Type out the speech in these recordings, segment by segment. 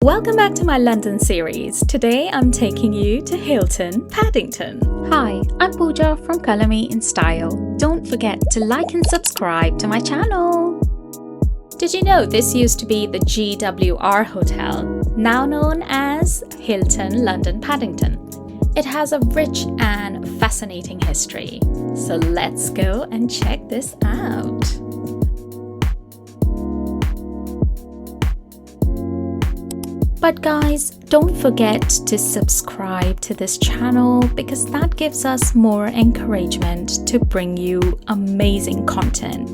Welcome back to my London series. Today I'm taking you to Hilton Paddington. Hi, I'm Pooja from Color Me in Style. Don't forget to like and subscribe to my channel. Did you know this used to be the GWR Hotel, now known as Hilton London Paddington? It has a rich and fascinating history. So let's go and check this out. But guys, don't forget to subscribe to this channel because that gives us more encouragement to bring you amazing content.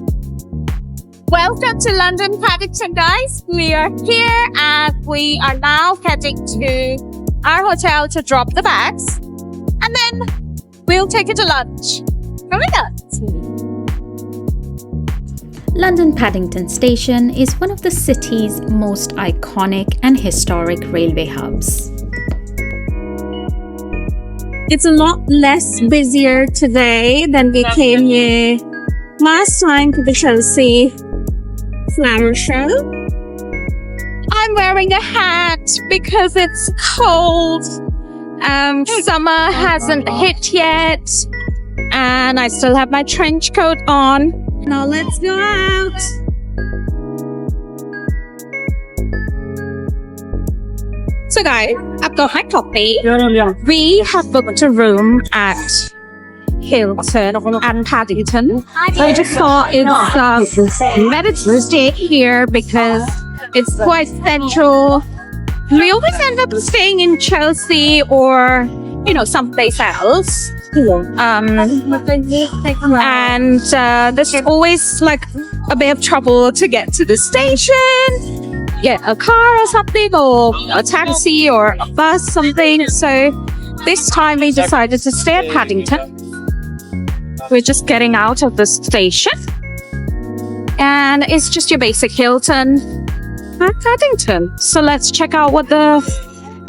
Welcome to London Paddington, guys. We are here and we are now heading to our hotel to drop the bags. And then we'll take it to lunch. Coming up. London Paddington Station is one of the city's most iconic and historic railway hubs. It's a lot less busier today than we came here last time to the Chelsea flower show. I'm wearing a hat because it's cold. Summer hasn't hit yet. And I still have my trench coat on. Now let's go out. So guys, I've got my coffee. We have booked a room at Hilton and Paddington. I just thought it's better to stay here because it's quite central. We always end up staying in Chelsea or, someplace else. And there's always like a bit of trouble to get to the station, get a car or something, or a taxi or a bus, something. So this time we decided to stay at Paddington. We're just getting out of the station, and it's just your basic Hilton at Paddington. So let's check out what the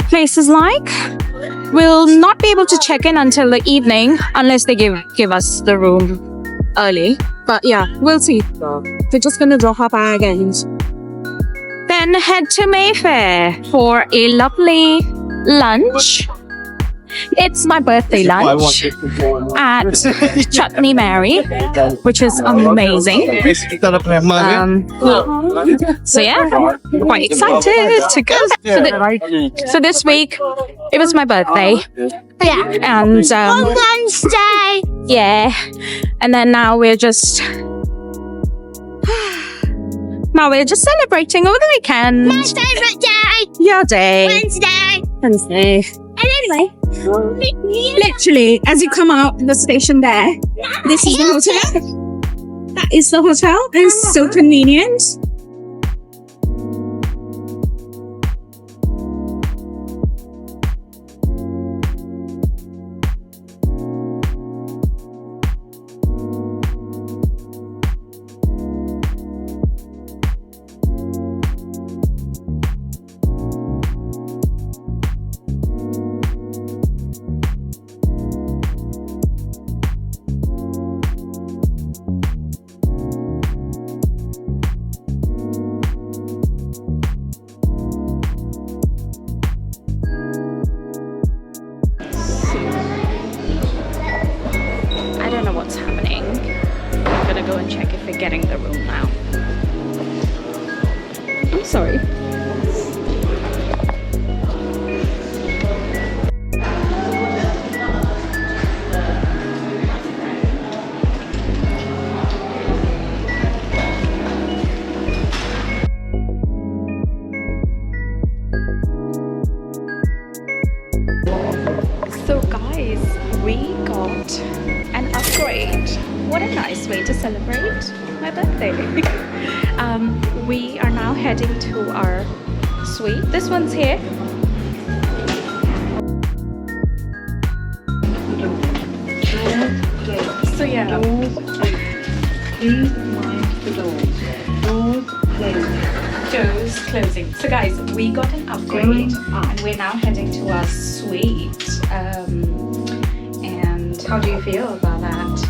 place is like. We'll not be able to check in until the evening unless they give us the room early. But yeah, we'll see. We're just gonna drop our bag and then head to Mayfair for a lovely lunch. It's my birthday lunch at Chutney Mary, which is amazing. So yeah, quite excited to go. So this week, it was my birthday. Yeah. And on Wednesday. Yeah. And then now we're just celebrating over the weekend. My favorite day. Your day. Wednesday. And anyway, literally, as you come out the station there, this is the hotel. That is the hotel. It's so convenient. I don't know what's happening. I'm gonna go and check if we're getting the room now. I'm sorry. So guys, we got an upgrade. What a nice way to celebrate my birthday. We are now heading to our suite. This one's here. So yeah. Please mind the doors. Doors closing. So guys, we got an upgrade and we're now heading to our suite. And how do you feel about that?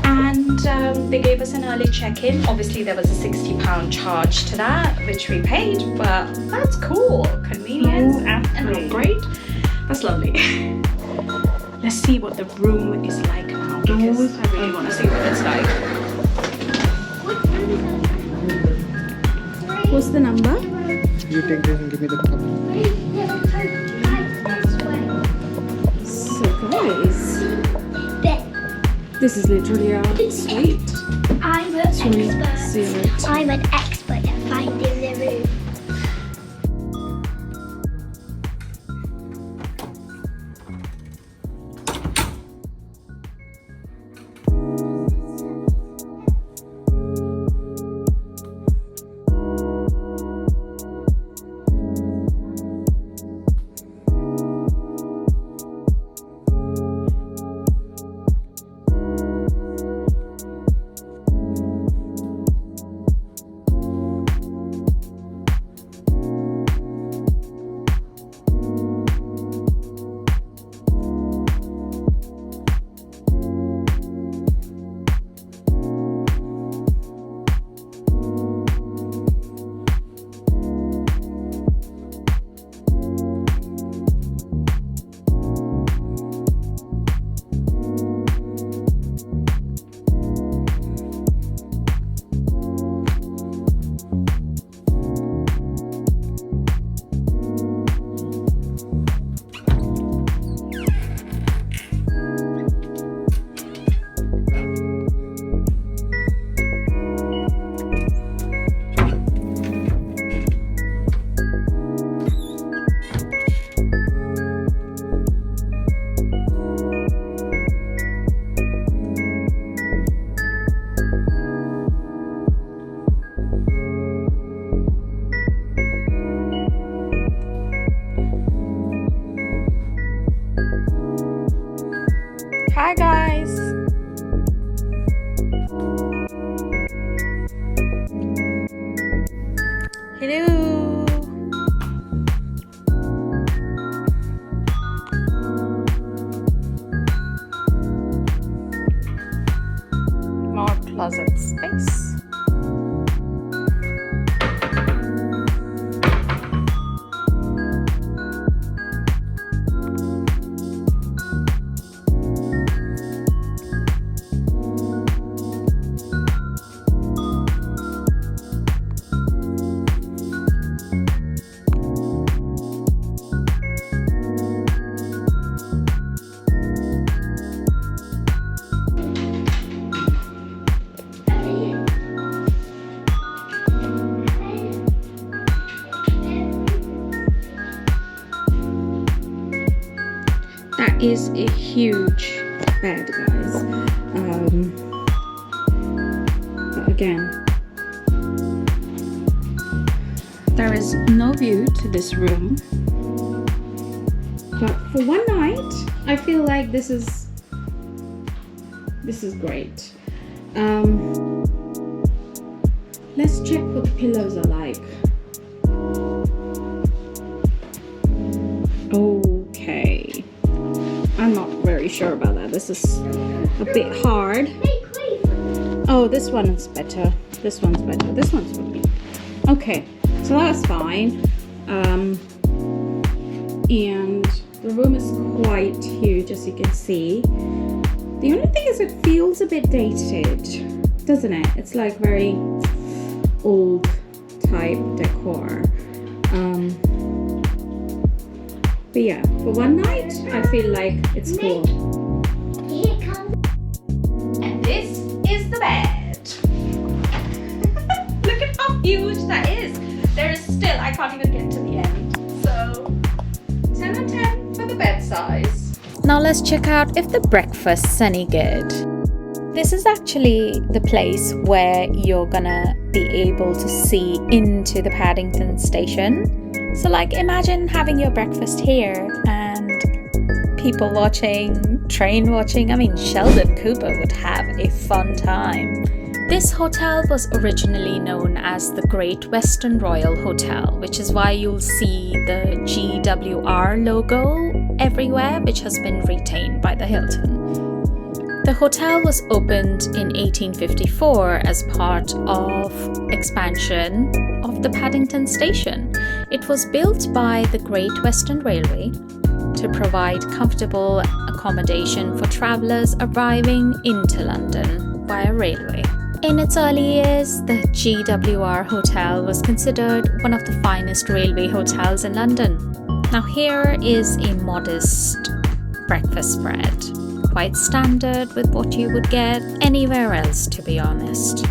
And they gave us an early check-in. Obviously there was a £60 charge to that, which we paid, but that's cool. Convenience and an upgrade. That's lovely. Let's see what the room is like now, because I really want to see what it's like. What's the number? You take this and give me the cup. So guys, this is literally our suite. I'm an expert. I'm an expert at finding the room. Hi guys! Hello! More closet space. That is a huge bed, guys. But again, there is no view to this room. But for one night, I feel like this is great. Let's check what the pillows are like. Okay. I'm not very sure about that. This is a bit hard. Oh, this one is better. This one's better. This one's for me. Okay, so that's fine. And the room is quite huge, as you can see. The only thing is it feels a bit dated, doesn't it? It's like very old type decor. But yeah, for one night, I feel like it's cool. Here comes. And this is the bed. Look at how huge that is. There is still, I can't even get to the end. So, 10 on 10 for the bed size. Now let's check out if the breakfast's any good. This is actually the place where you're gonna be able to see into the Paddington Station. So like imagine having your breakfast here and people watching, train watching. I mean, Sheldon Cooper would have a fun time. This hotel was originally known as the Great Western Royal Hotel, which is why you'll see the GWR logo everywhere, which has been retained by the Hilton. The hotel was opened in 1854 as part of expansion of the Paddington Station. It was built by the Great Western Railway to provide comfortable accommodation for travellers arriving into London via railway. In its early years, the GWR Hotel was considered one of the finest railway hotels in London. Now here is a modest breakfast spread, quite standard with what you would get anywhere else, to be honest.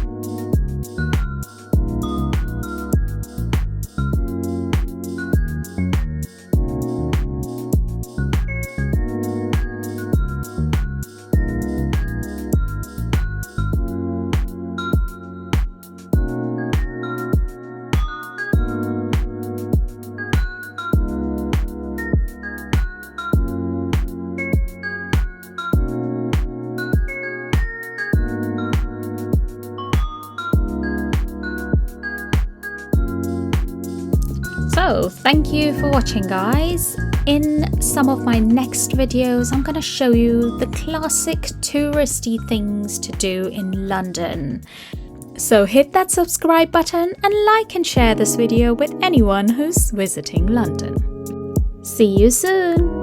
So, thank you for watching, guys. In some of my next videos, I'm going to show you the classic touristy things to do in London. So hit that subscribe button and like and share this video with anyone who's visiting London. See you soon!